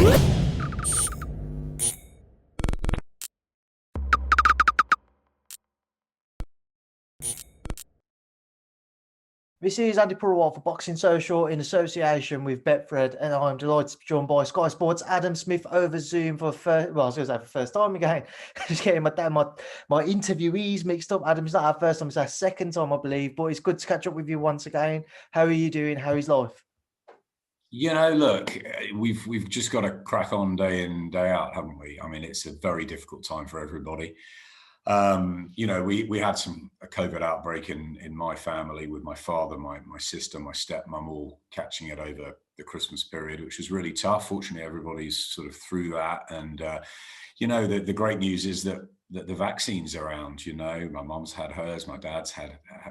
This is Andi Purewal for Boxing Social in association with Betfred, and I'm delighted to be joined by Sky Sports' Adam Smith over Zoom for first. Well, I was going to say for the first time again. Just getting my interviewees mixed up. Adam's not our first time; it's our second time, I believe. But it's good to catch up with you once again. How are you doing? How is life? You know, look, we've just got to crack on day in, day out, haven't we? I mean, it's a very difficult time for everybody. You know, we had a COVID outbreak in my family with my father, my sister, my stepmom, all catching it over the Christmas period, which was really tough. Fortunately, everybody's sort of through that. And, you know, the great news is that the vaccine's around. You know, my mum's had hers, my dad's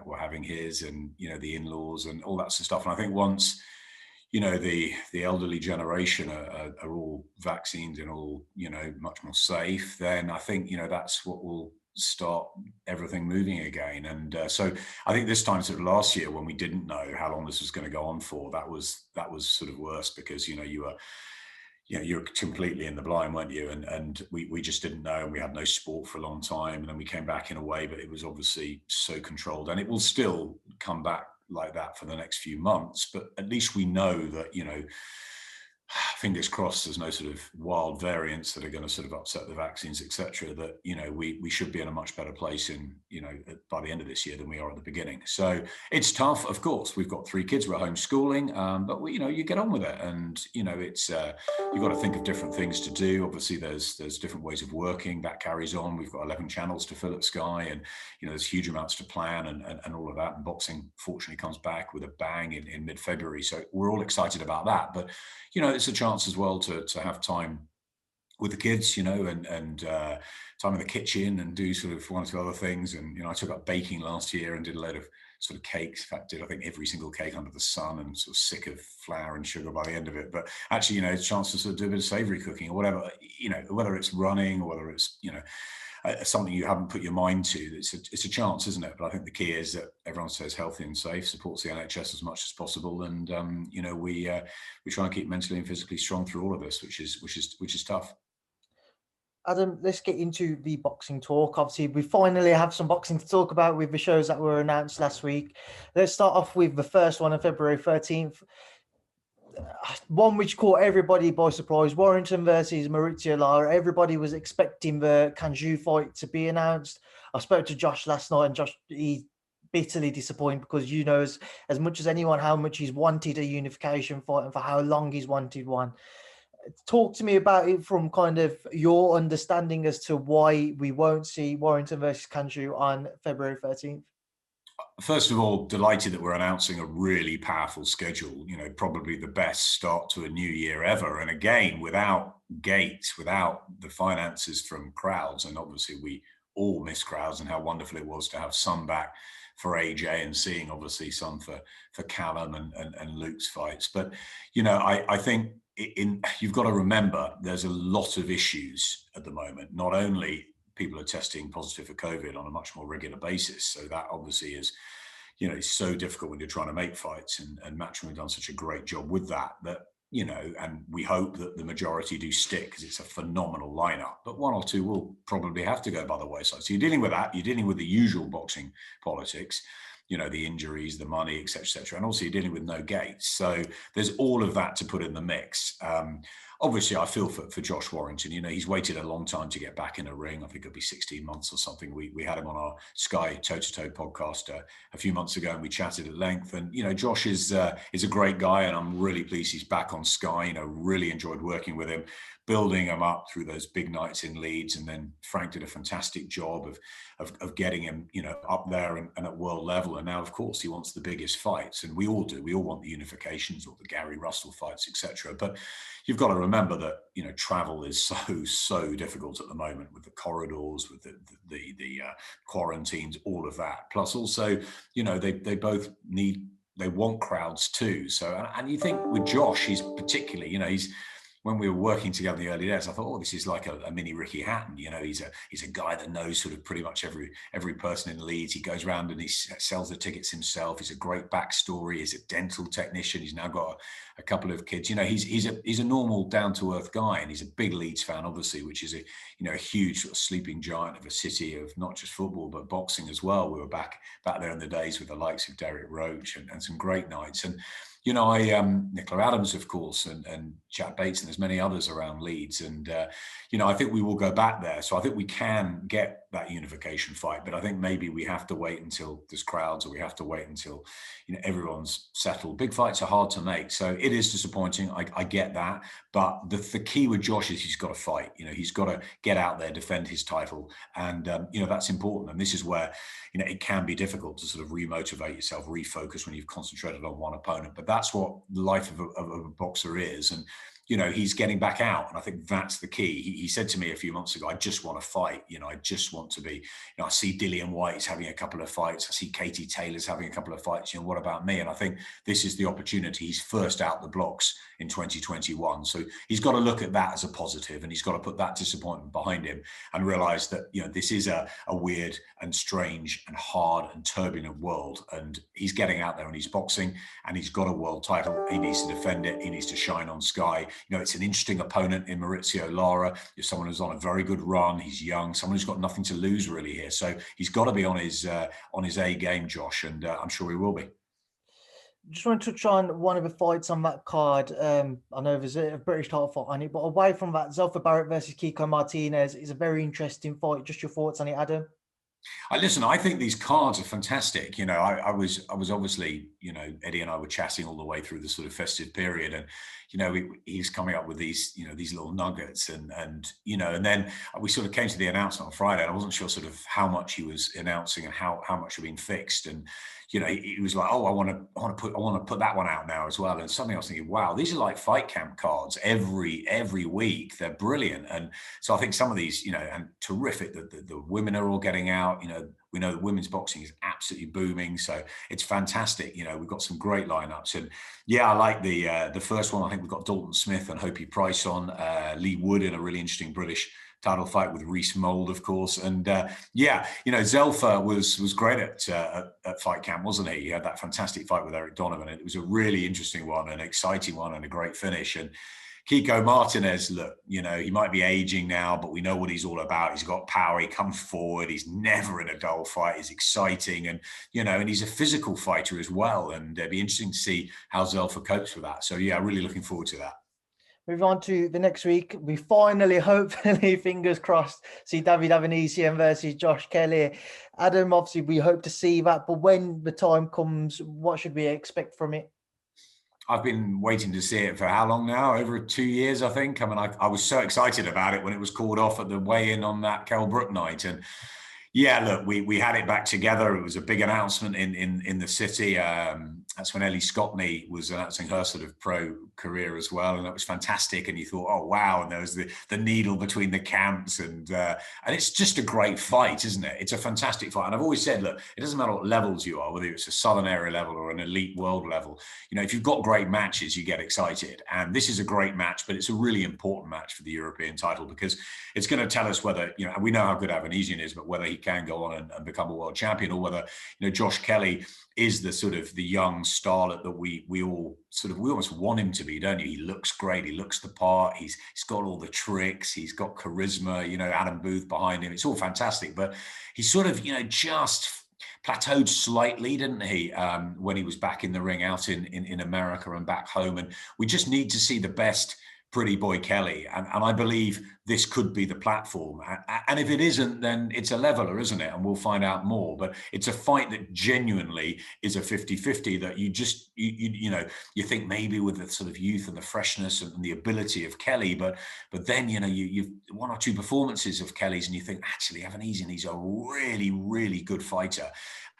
were having his, and, you know, the in-laws and all that sort of stuff. And I think once, you know, the elderly generation are all vaccinated and all, you know, much more safe, then I think, you know, that's what will start everything moving again. And so I think this time, sort of last year, when we didn't know how long this was going to go on for, that was sort of worse, because, you know, you're completely in the blind, weren't you? And we just didn't know, and we had no sport for a long time. And then we came back in a way, but it was obviously so controlled, and it will still come back like that for the next few months. But at least we know that, you know, fingers crossed, there's no sort of wild variants that are going to sort of upset the vaccines, etc., that, you know, we should be in a much better place in, you know, by the end of this year than we are at the beginning. So it's tough, of course. We've got 3 kids, we're homeschooling, but you know, you get on with it. And, you know, it's you've got to think of different things to do. Obviously there's different ways of working that carries on. We've got 11 channels to fill at Sky, and, you know, there's huge amounts to plan and all of that. And boxing fortunately comes back with a bang in mid-February, so we're all excited about that. But, you know, it's a chance as well to have time with the kids, you know, and time in the kitchen, and do sort of 1 or 2 other things. And, you know, I took up baking last year and did a load of sort of cakes. In fact, I think every single cake under the sun, and sort of sick of flour and sugar by the end of it. But actually, you know, it's a chance to sort of do a bit of savory cooking or whatever, you know, whether it's running or whether it's, you know, something you haven't put your mind to. It's a chance, isn't it? But I think the key is that everyone stays healthy and safe, supports the NHS as much as possible, and you know, we try and keep mentally and physically strong through all of this, which is tough. Adam, let's get into the boxing talk. Obviously, we finally have some boxing to talk about with the shows that were announced last week. Let's start off with the first one on February 13th. One which caught everybody by surprise: Warrington versus Maurizio Lara. Everybody was expecting the Kanju fight to be announced. I spoke to Josh last night, and Josh, he's bitterly disappointed, because you know as much as anyone how much he's wanted a unification fight and for how long he's wanted one. Talk to me about it from kind of your understanding as to why we won't see Warrington versus Kanju on February 13th. First of all, delighted that we're announcing a really powerful schedule, you know, probably the best start to a new year ever. And again, without gates, without the finances from crowds. And obviously we all miss crowds, and how wonderful it was to have some back for AJ, and seeing obviously some for Callum and Luke's fights. But, you know, I think you've got to remember there's a lot of issues at the moment. Not only people are testing positive for COVID on a much more regular basis. So that obviously is, you know, it's so difficult when you're trying to make fights, and Matchroom have done such a great job with that, you know, and we hope that the majority do stick, because it's a phenomenal lineup. But 1 or 2 will probably have to go by the wayside. So you're dealing with that. You're dealing with the usual boxing politics, you know, the injuries, the money, et cetera, and also you're dealing with no gates. So there's all of that to put in the mix. Obviously, I feel for Josh Warrington. You know, he's waited a long time to get back in a ring. I think it'll be 16 months or something. We had him on our Sky Toe to Toe podcast a few months ago, and we chatted at length. And, you know, Josh is a great guy, and I'm really pleased he's back on Sky. You know, really enjoyed working with him, building him up through those big nights in Leeds. And then Frank did a fantastic job of getting him, you know, up there and at world level. And now, of course, he wants the biggest fights, and we all do. We all want the unifications or the Gary Russell fights, etc. But you've got to remember that, you know, travel is so difficult at the moment, with the corridors, with the quarantines, all of that. Plus, also, you know, they both want crowds too. So, and you think with Josh, he's particularly, you know, when we were working together in the early days, I thought, oh, this is like a mini Ricky Hatton. You know, he's a guy that knows sort of pretty much every person in Leeds. He goes around and he sells the tickets himself. He's a great backstory. He's a dental technician. He's now got a couple of kids. You know, he's a normal, down to earth guy, and he's a big Leeds fan, obviously, which is a huge sort of sleeping giant of a city of not just football but boxing as well. We were back there in the days with the likes of Derek Roach and some great nights. And you know, Nicola Adams, of course, and Chad Bates, and there's many others around Leeds. And, you know, I think we will go back there. So I think we can get that unification fight, but I think maybe we have to wait until there's crowds, or we have to wait until, you know, everyone's settled. Big fights are hard to make. So it is disappointing. I get that. But the key with Josh is he's got to fight. You know, he's got to get out there, defend his title. And, you know, that's important. And this is where, you know, it can be difficult to sort of remotivate yourself, refocus when you've concentrated on one opponent. But that's what the life of a boxer is. And, you know, he's getting back out. And I think that's the key. He said to me a few months ago, I just want to fight. You know, I just want to be, you know, I see Dillian Whyte having a couple of fights. I see Katie Taylor's having a couple of fights. You know, what about me? And I think this is the opportunity. He's first out the blocks in 2021. So he's got to look at that as a positive, and he's got to put that disappointment behind him and realize that, you know, this is a weird and strange and hard and turbulent world. And he's getting out there and he's boxing, and he's got a world title. He needs to defend it. He needs to shine on Sky. You know, it's an interesting opponent in Maurizio Lara. You're someone who's on a very good run. He's young, someone who's got nothing to lose really here. So he's got to be on his A game, Josh, and I'm sure he will be. Just want to touch on one of the fights on that card. I know there's a British title fight on it, but away from that, Zelfa Barrett versus Kiko Martinez is a very interesting fight. Just your thoughts on it, Adam? Listen, I think these cards are fantastic. You know, I was obviously, you know, Eddie and I were chatting all the way through the sort of festive period, and you know, he's coming up with these, you know, these little nuggets, and you know, and then we sort of came to the announcement on Friday, and I wasn't sure sort of how much he was announcing and how much had been fixed, and you know, he was like, oh, I want to put that one out now as well. And suddenly I was thinking, wow, these are like fight camp cards every week. They're brilliant. And so I think some of these, you know, and terrific that the women are all getting out. You know, we know that women's boxing is absolutely booming. So it's fantastic. You know, we've got some great lineups. And yeah, I like the first one. I think we've got Dalton Smith and Hopi Price on, Lee Wood in a really interesting British title fight with Reese Mould, of course. And yeah, you know, Zelfa was great at fight camp, wasn't he? He had that fantastic fight with Eric Donovan. It was a really interesting one, an exciting one, and a great finish. And Kiko Martinez, look, you know, he might be aging now, but we know what he's all about. He's got power. He comes forward. He's never in a dull fight. He's exciting. And, you know, and he's a physical fighter as well. And it'd be interesting to see how Zelfa copes with that. So, yeah, really looking forward to that. Move on to the next week. We finally, hopefully, fingers crossed, see David Avanesian versus Josh Kelly. Adam, obviously, we hope to see that. But when the time comes, what should we expect from it? I've been waiting to see it for how long now? Over 2 years, I think. I mean, I was so excited about it when it was called off at the weigh-in on that Kell Brook night. And yeah, look, we had it back together. It was a big announcement in the city. That's when Ellie Scottney was announcing her sort of pro career as well, and that was fantastic. And you thought, oh wow! And there was the needle between the camps, and it's just a great fight, isn't it? It's a fantastic fight. And I've always said, look, it doesn't matter what levels you are, whether it's a Southern area level or an elite world level. You know, if you've got great matches, you get excited. And this is a great match, but it's a really important match for the European title, because it's going to tell us whether, you know, we know how good Avanesian is, but whether he can go on and become a world champion, or whether, you know, Josh Kelly is the sort of the young starlet that we almost want him to be, don't you? He looks great. He looks the part. He's got all the tricks. He's got charisma, you know, Adam Booth behind him. It's all fantastic, but he's sort of, you know, just plateaued slightly, didn't he, when he was back in the ring out in America and back home. And we just need to see the best Pretty Boy Kelly. And I believe this could be the platform. And if it isn't, then it's a leveler, isn't it? And we'll find out more. But it's a fight that genuinely is a 50-50, that you know, you think maybe with the sort of youth and the freshness and the ability of Kelly, but then, you know, you've one or two performances of Kelly's and you think, actually, Avanesian, he's a really, really good fighter.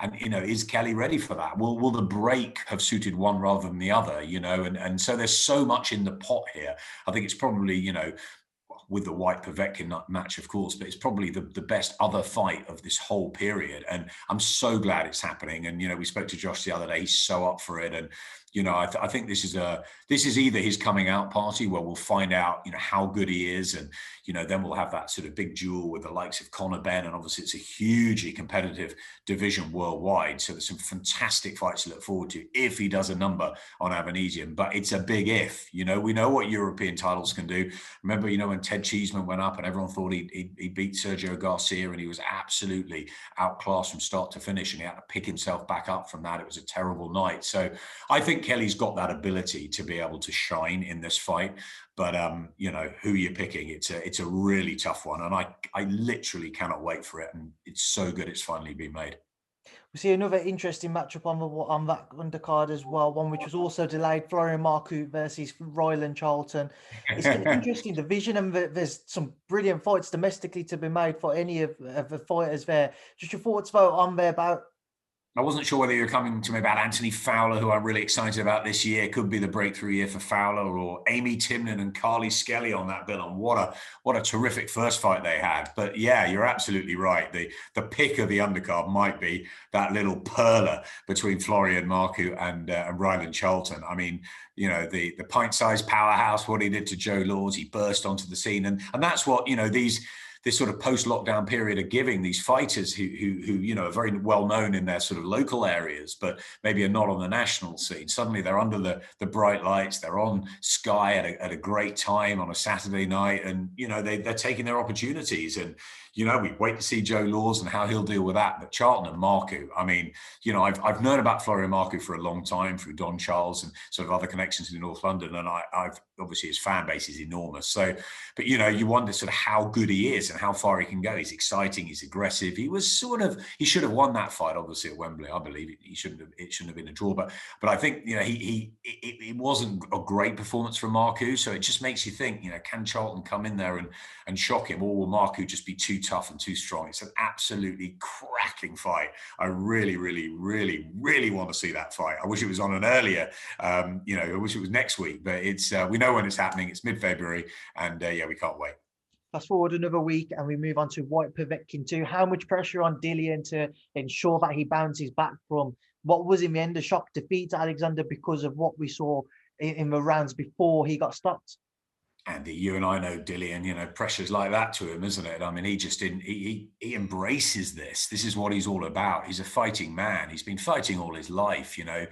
And, you know, is Kelly ready for that? Will the break have suited one rather than the other, you know? And so there's so much in the pot here. I think it's probably, you know, with the Whyte Povetkin match, of course, but it's probably the best other fight of this whole period. And I'm so glad it's happening. And, you know, we spoke to Josh the other day. He's so up for it. And, You know, I think this is either his coming out party where we'll find out, you know, how good he is, and you know, then we'll have that sort of big duel with the likes of Conor Benn, and obviously it's a hugely competitive division worldwide. So there's some fantastic fights to look forward to if he does a number on Avanesian. But it's a big if. You know, we know what European titles can do. Remember, you know, when Ted Cheeseman went up and everyone thought he beat Sergio Garcia, and he was absolutely outclassed from start to finish, and he had to pick himself back up from that. It was a terrible night. So I think Kelly's got that ability to be able to shine in this fight. But you know, who you're picking, it's a really tough one, and I literally cannot wait for it. And it's so good it's finally been made. We see another interesting matchup on that undercard as well, one which was also delayed: Florian Marcu versus Ryland Charlton. It's an interesting division, and there's some brilliant fights domestically to be made for any of the fighters there. Just your thoughts on there about. I wasn't sure whether you were coming to me about Anthony Fowler, who I'm really excited about this year. Could be the breakthrough year for Fowler, or Amy Timnan and Carly Skelly on that bill. And what a terrific first fight they had. But yeah, you're absolutely right. The pick of the undercard might be that little perler between Florian Marcu and Ryland Charlton. I mean, you know, the pint-sized powerhouse, what he did to Joe Laws, he burst onto the scene. And that's what, you know, this sort of post-lockdown period are giving these fighters who you know, are very well known in their sort of local areas, but maybe are not on the national scene. Suddenly they're under the bright lights. They're on Sky at a great time on a Saturday night, and you know, they're taking their opportunities. And you know, we wait to see Joe Laws and how he'll deal with that. But Charlton and Marcu, I mean, you know, I've known about Florian Marcu for a long time through Don Charles and sort of other connections in North London, and I've obviously his fan base is enormous. So, but you know, you wonder sort of how good he is and how far he can go. He's exciting. He's aggressive. He should have won that fight, obviously, at Wembley. I believe it shouldn't have been a draw. But I think, you know, it wasn't a great performance from Marcu. So it just makes you think, you know, can Charlton come in there and shock him, or will Marcu just be too tough and too strong? It's an absolutely cracking fight. I really, really, really, really want to see that fight. I wish it was on an earlier, you know, I wish it was next week, but it's we know when it's happening. It's mid-February, and yeah, we can't wait. Fast forward another week and we move on to Whyte Povetkin 2. How much pressure on Dillian to ensure that he bounces back from what was in the end a shock defeat to Alexander because of what we saw in the rounds before he got stopped? Andy, you and I know Dillian, you know, pressure's like that to him, isn't it? I mean, he embraces this. This is what he's all about. He's a fighting man. He's been fighting all his life, you know.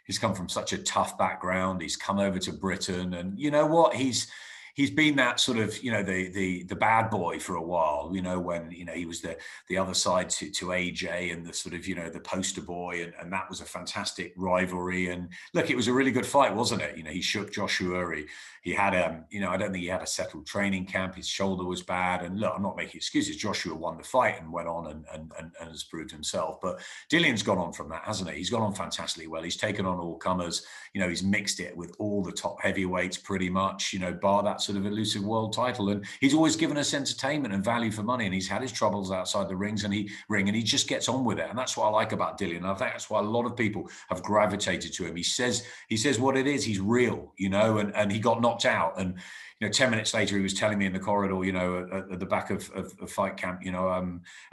He's come from such a tough background. He's come over to Britain, and you know what? He's been that sort of, you know, the bad boy for a while, you know, when, you know, he was the other side to AJ and the sort of, you know, the poster boy, and that was a fantastic rivalry. And look, it was a really good fight, wasn't it? You know, he shook Joshua. He had you know, I don't think he had a settled training camp. His shoulder was bad. And look, I'm not making excuses. Joshua won the fight and went on and has proved himself. But Dillian's gone on from that, hasn't he? He's gone on fantastically well. He's taken on all comers. You know, he's mixed it with all the top heavyweights pretty much, you know, bar that sort of elusive world title. And he's always given us entertainment and value for money. And he's had his troubles outside the ring, and he just gets on with it. And that's what I like about Dillian. And I think that's why a lot of people have gravitated to him. He says what it is. He's real, you know, and he got knocked out. And, you know, 10 minutes later, he was telling me in the corridor, you know, at the back of fight camp, you know,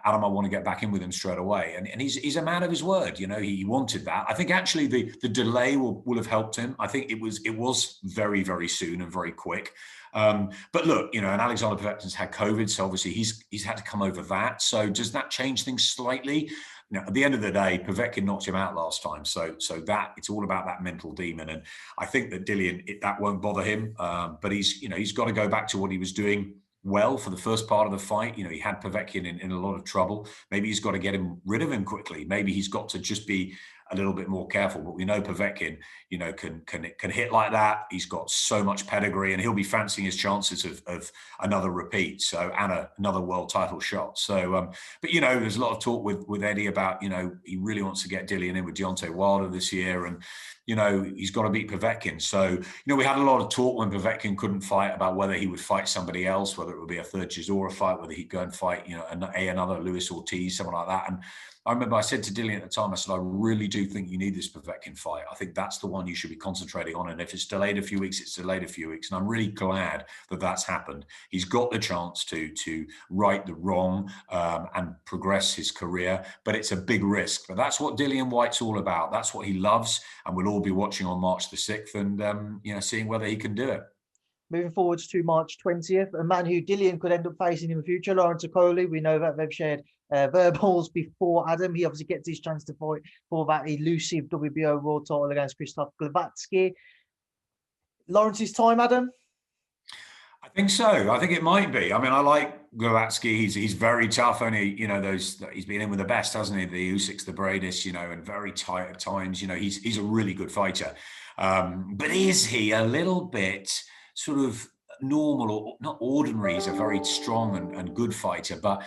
Adam, I want to get back in with him straight away. And he's a man of his word. You know, he wanted that. I think actually the delay will have helped him. I think it was very, very soon and very quick. But look, you know, and Alexander Povetkin's had COVID, so obviously he's had to come over that. So does that change things slightly? Now, at the end of the day, Povetkin knocked him out last time. So that it's all about that mental demon. And I think that Dillian, that won't bother him. But he's got to go back to what he was doing well for the first part of the fight. You know, he had Povetkin in a lot of trouble. Maybe he's got to get rid of him quickly. Maybe he's got to just be a little bit more careful. But we know Povetkin, you know, can hit like that. He's got so much pedigree, and he'll be fancying his chances of another repeat. So and another world title shot. So, but you know, there's a lot of talk with Eddie about, you know, he really wants to get Dillian in with Deontay Wilder this year, and you know, he's got to beat Povetkin. So, you know, we had a lot of talk when Povetkin couldn't fight about whether he would fight somebody else, whether it would be a third Chisora fight, whether he'd go and fight, you know, another Luis Ortiz, someone like that. And I remember I said to Dillian at the time, I said, I really do think you need this Povetkin fight. I think that's the one you should be concentrating on. And if it's delayed a few weeks, it's delayed a few weeks. And I'm really glad that that's happened. He's got the chance to right the wrong and progress his career, but it's a big risk. But that's what Dillian Whyte's all about. That's what he loves and will all be watching on March the 6th and, seeing whether he can do it. Moving forwards to March 20th, a man who Dillian could end up facing in the future, Lawrence Okolie. We know that they've shared verbals before, Adam. He obviously gets his chance to fight for that elusive WBO world title against Glowatski. Lawrence's time, Adam? I think so. I think it might be. I mean, I like Glowatski. He's very tough. Only, he's been in with the best, hasn't he? The Usyks, the Bradis, and very tight at times. He's a really good fighter. But is he a little bit sort of normal, or not ordinary? He's a very strong and good fighter, but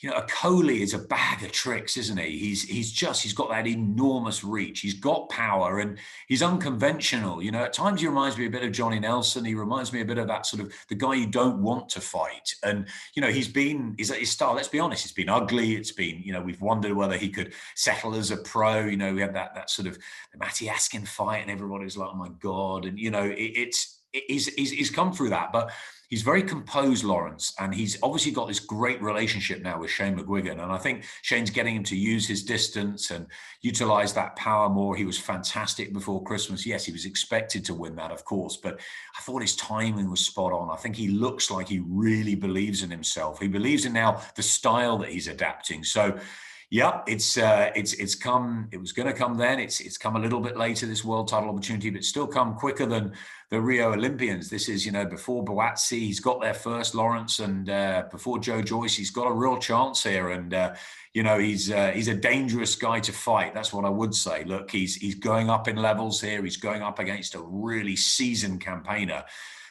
Okolie is a bag of tricks, isn't he? He's got that enormous reach. He's got power and he's unconventional. At times he reminds me a bit of Johnny Nelson. He reminds me a bit of that sort of the guy you don't want to fight. And his style. Let's be honest, it's been ugly. It's been we've wondered whether he could settle as a pro. We had that sort of the Matty Askin fight, and everybody was like, oh my god. And he's come through that, but he's very composed, Lawrence, and he's obviously got this great relationship now with Shane McGuigan. And I think Shane's getting him to use his distance and utilize that power more. He was fantastic before Christmas. Yes, he was expected to win that, of course, but I thought his timing was spot on. I think he looks like he really believes in himself. He believes in now the style that he's adapting. So yeah, it's come. It was going to come then. It's come a little bit later, this world title opportunity, but still come quicker than the Rio Olympians. This is, before Boatsi, he's got there first, Lawrence, and before Joe Joyce, he's got a real chance here. And he's a dangerous guy to fight. That's what I would say. Look, he's going up in levels here. He's going up against a really seasoned campaigner.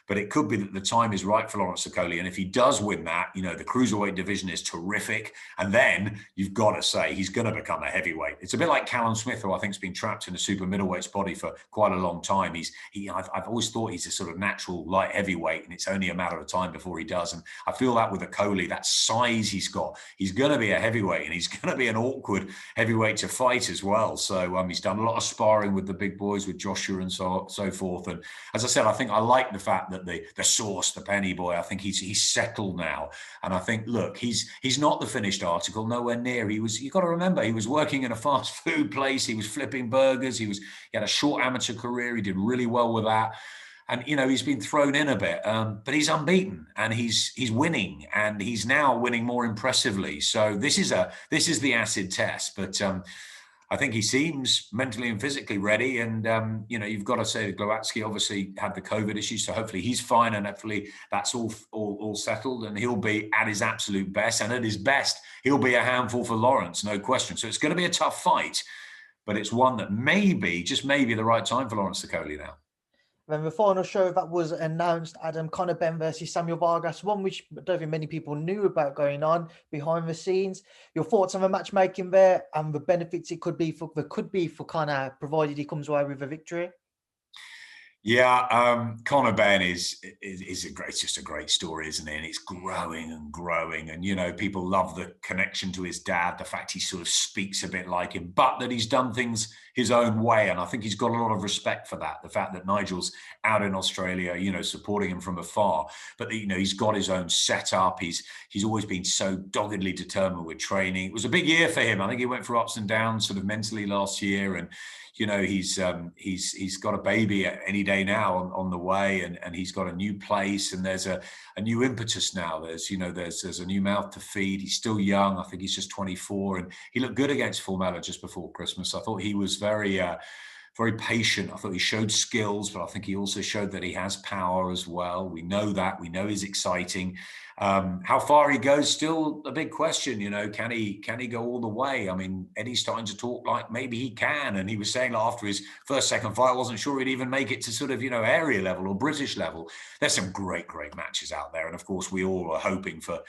But it could be that the time is right for Lawrence Okolie. And if he does win that, the cruiserweight division is terrific. And then you've got to say he's going to become a heavyweight. It's a bit like Callum Smith, who I think has been trapped in a super middleweight's body for quite a long time. I've always thought he's a sort of natural light heavyweight, and it's only a matter of time before he does. And I feel that with Okolie, that size he's got, he's going to be a heavyweight, and he's going to be an awkward heavyweight to fight as well. So he's done a lot of sparring with the big boys, with Joshua and so forth. And as I said, I think I like the fact that the source, the penny boy, I think he's settled now. And I think, look, he's not the finished article, nowhere near. You've got to remember, he was working in a fast food place. He was flipping burgers. He had a short amateur career. He did really well with that. And, he's been thrown in a bit, but he's unbeaten and he's winning, and he's now winning more impressively. So this is the acid test, but, I think he seems mentally and physically ready. And, you've got to say that Glowatski obviously had the COVID issue. So hopefully he's fine. And hopefully that's all settled, and he'll be at his absolute best. And at his best, he'll be a handful for Lawrence, no question. So it's going to be a tough fight, but it's one that maybe, just maybe, the right time for Lawrence Okolie now. Then the final show that was announced, Adam, Conor Benn versus Samuel Vargas, one which I don't think many people knew about going on behind the scenes. Your thoughts on the matchmaking there and the benefits it could be for Conor, provided he comes away with a victory? Yeah, Conor Benn is just a great story, isn't it? And it's growing and growing. And, people love the connection to his dad, the fact he sort of speaks a bit like him, but that he's done things his own way. And I think he's got a lot of respect for that. The fact that Nigel's out in Australia, supporting him from afar, but he's got his own setup. He's always been so doggedly determined with training. It was a big year for him. I think he went through ups and downs sort of mentally last year, and he's got a baby any day now on the way, and he's got a new place, and there's a new impetus now. There's a new mouth to feed. He's still young. I think he's just 24, and he looked good against Formella just before Christmas. I thought he was very patient. I thought he showed skills, but I think he also showed that he has power as well. We know that. We know he's exciting. How far he goes, still a big question. Can he go all the way? I mean, Eddie's starting to talk like maybe he can, and he was saying that after his second fight, I wasn't sure he'd even make it to sort of area level or British level. There's some great matches out there, and of course we all are hoping for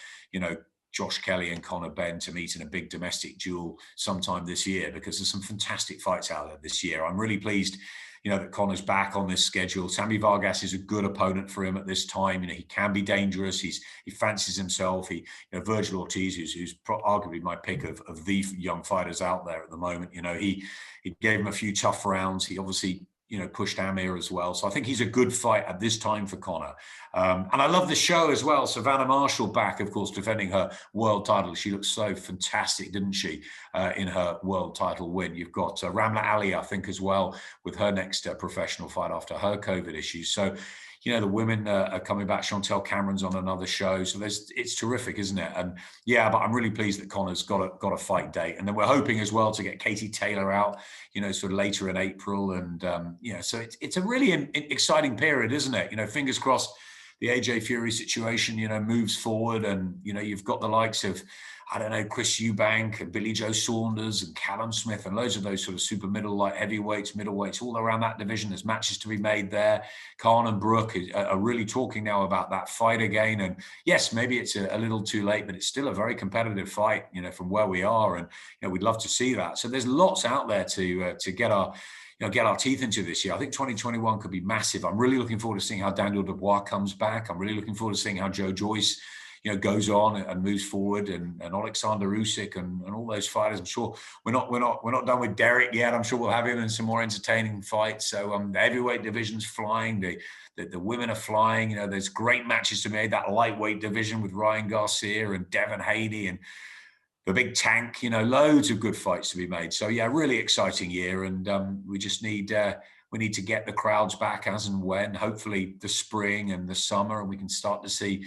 Josh Kelly and Conor Benn to meet in a big domestic duel sometime this year, because there's some fantastic fights out there this year. I'm really pleased, that Conor's back on this schedule. Sammy Vargas is a good opponent for him at this time. He can be dangerous. He fancies himself. Virgil Ortiz, who's arguably my pick of the young fighters out there at the moment. He gave him a few tough rounds. He obviously pushed Amir as well. So I think he's a good fight at this time for Conor. And I love the show as well. Savannah Marshall back, of course, defending her world title. She looks so fantastic, didn't she, in her world title win. You've got Ramla Ali, I think, as well, with her next professional fight after her COVID issues. So, the women are coming back. Chantel Cameron's on another show. So it's terrific, isn't it? And yeah, but I'm really pleased that Conor's got a fight date. And then we're hoping as well to get Katie Taylor out, sort of later in April. And, so it's a really exciting period, isn't it? Fingers crossed the AJ Fury situation, moves forward. And, you've got the likes of, I don't know, Chris Eubank and Billy Joe Saunders and Callum Smith and loads of those sort of super light heavyweights, middleweights, all around that division. There's matches to be made there. Khan and Brooke are really talking now about that fight again. And yes, maybe it's a little too late, but it's still a very competitive fight, from where we are. And, we'd love to see that. So there's lots out there to get our teeth into this year. I think 2021 could be massive. I'm really looking forward to seeing how Daniel Dubois comes back. I'm really looking forward to seeing how Joe Joyce goes on and moves forward, and Alexander Usyk and all those fighters. I'm sure we're not done with Derek yet. I'm sure we'll have him in some more entertaining fights. So the heavyweight division's flying. The women are flying. There's great matches to be made. That lightweight division with Ryan Garcia and Devin Haney and the big tank. Loads of good fights to be made. So yeah, really exciting year, and we just need. We need to get the crowds back as and when, hopefully the spring and the summer, and we can start to see,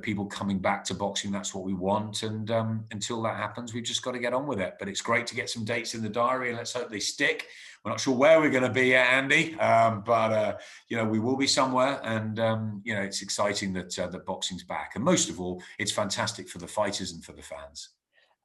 people coming back to boxing. That's what we want. And until that happens, we've just got to get on with it. But it's great to get some dates in the diary, and let's hope they stick. We're not sure where we're going to be at, Andy, but we will be somewhere. And, it's exciting that boxing's back. And most of all, it's fantastic for the fighters and for the fans.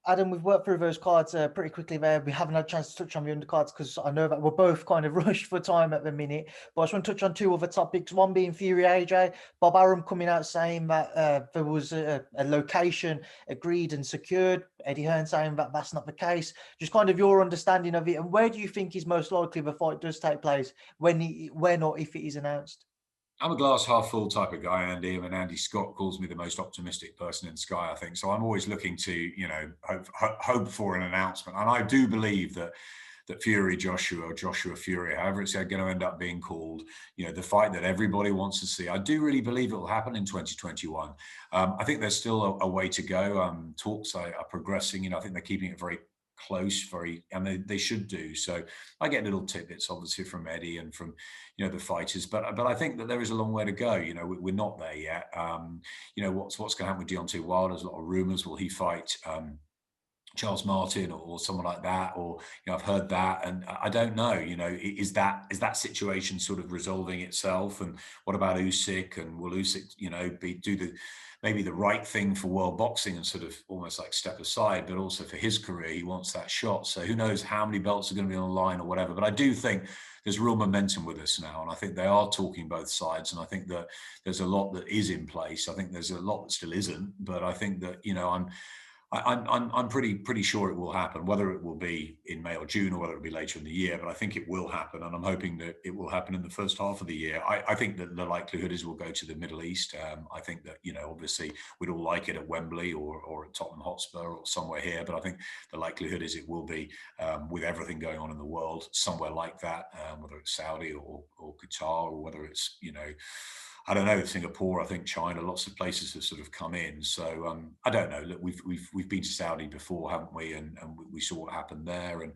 Adam, we've worked through those cards pretty quickly there. We haven't had a chance to touch on the undercards because I know that we're both kind of rushed for time at the minute. But I just want to touch on two other topics. One being Fury AJ. Bob Arum coming out saying that there was a location agreed and secured. Eddie Hearn saying that that's not the case. Just kind of your understanding of it. And where do you think is most likely the fight does take place when or if it is announced? I'm a glass half full type of guy, Andy. I mean, Andy Scott calls me the most optimistic person in Sky, I think. So I'm always looking to, hope for an announcement. And I do believe that Fury Joshua or Joshua Fury, however it's going to end up being called, the fight that everybody wants to see, I do really believe it will happen in 2021. I think there's still a way to go. Talks are progressing. I think they're keeping it very close, and they should do. So I get little tidbits, obviously, from Eddie and from the fighters, but I think that there is a long way to go. We're not there yet. What's going to happen with Deontay Wilder? There's a lot of rumors. Will he fight Charles Martin or someone like that? Or I've heard that, and I don't know. Is that situation sort of resolving itself? And what about Usyk? And will Usyk do maybe the right thing for world boxing and sort of almost like step aside, but also for his career, he wants that shot. So who knows how many belts are going to be on the line or whatever. But I do think there's real momentum with us now. And I think they are talking both sides. And I think that there's a lot that is in place. I think there's a lot that still isn't. But I think that, I'm pretty sure it will happen, whether it will be in May or June or whether it will be later in the year. But I think it will happen, and I'm hoping that it will happen in the first half of the year. I think that the likelihood is we'll go to the Middle East. I think that obviously we'd all like it at Wembley or at Tottenham Hotspur or somewhere here. But I think the likelihood is it will be with everything going on in the world somewhere like that, whether it's Saudi or Qatar or whether it's I don't know, Singapore, I think China, lots of places have sort of come in. So I don't know. Look, we've been to Saudi before, haven't we? And we saw what happened there. And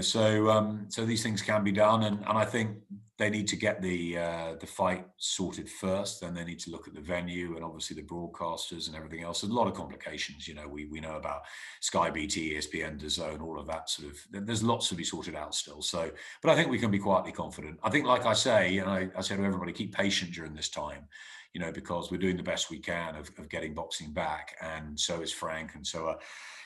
so these things can be done. And I think they need to get the fight sorted first. Then they need to look at the venue and obviously the broadcasters and everything else. There's a lot of complications. We know about Sky, BT, ESPN, DAZN, all of that sort of. There's lots to be sorted out still. So, but I think we can be quietly confident. I think, like I say, I say to everybody, keep patient during this time. Because we're doing the best we can of getting boxing back, and so is Frank, and so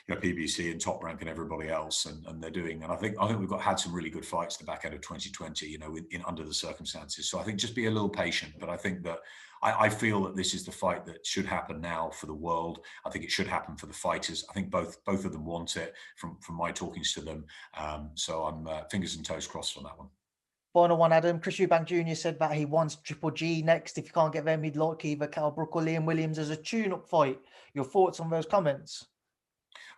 PBC and Top Rank and everybody else, and they're doing. And I think we've had some really good fights at the back end of 2020. In under the circumstances. So I think just be a little patient. But I think that I feel that this is the fight that should happen now for the world. I think it should happen for the fighters. I think both of them want it from my talkings to them. So I'm fingers and toes crossed on that one. Final one, Adam. Chris Eubank Jr. said that he wants Triple G next. If you can't get them, he'd like either Cal Brook or Liam Williams as a tune-up fight. Your thoughts on those comments?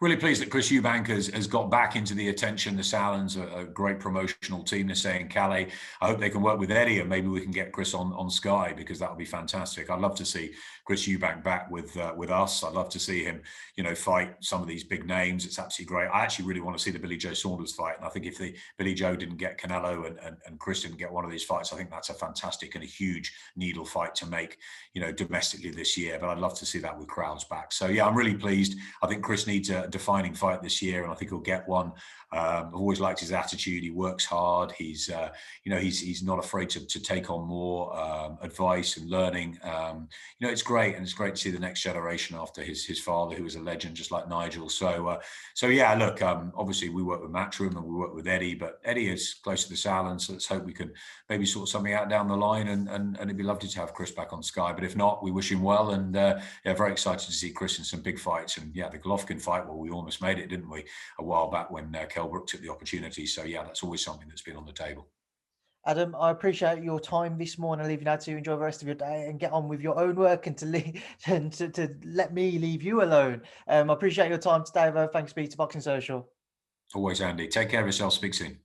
Really pleased that Chris Eubank has got back into the attention. The Salons are a great promotional team, they're saying, Calais. I hope they can work with Eddie, and maybe we can get Chris on Sky, because that would be fantastic. I'd love to see Chris Eubank back with us. I'd love to see him, fight some of these big names. It's absolutely great. I actually really want to see the Billy Joe Saunders fight, and I think if the Billy Joe didn't get Canelo and Chris didn't get one of these fights, I think that's a fantastic and a huge needle fight to make, domestically this year. But I'd love to see that with crowds back. So yeah, I'm really pleased. I think Chris needs a defining fight this year, and I think he'll get one. I've always liked his attitude. He works hard. He's not afraid to take on more advice and learning. It's great, and it's great to see the next generation after his father, who was a legend, just like Nigel. So yeah, look, obviously we work with Matchroom and we work with Eddie, but Eddie is close to the Salons, so let's hope we can maybe sort something out down the line, and it'd be lovely to have Chris back on Sky. But if not, we wish him well, and very excited to see Chris in some big fights. And yeah, the Golovkin fight, well, we almost made it, didn't we, a while back when Kell Brook took the opportunity. So yeah, that's always something that's been on the table. Adam, I appreciate your time this morning. I'll leave you now to enjoy the rest of your day and get on with your own work, and to let me leave you alone. I appreciate your time today, though. Thanks for being to Boxing Social. Always, Andy. Take care of yourself. Speak soon.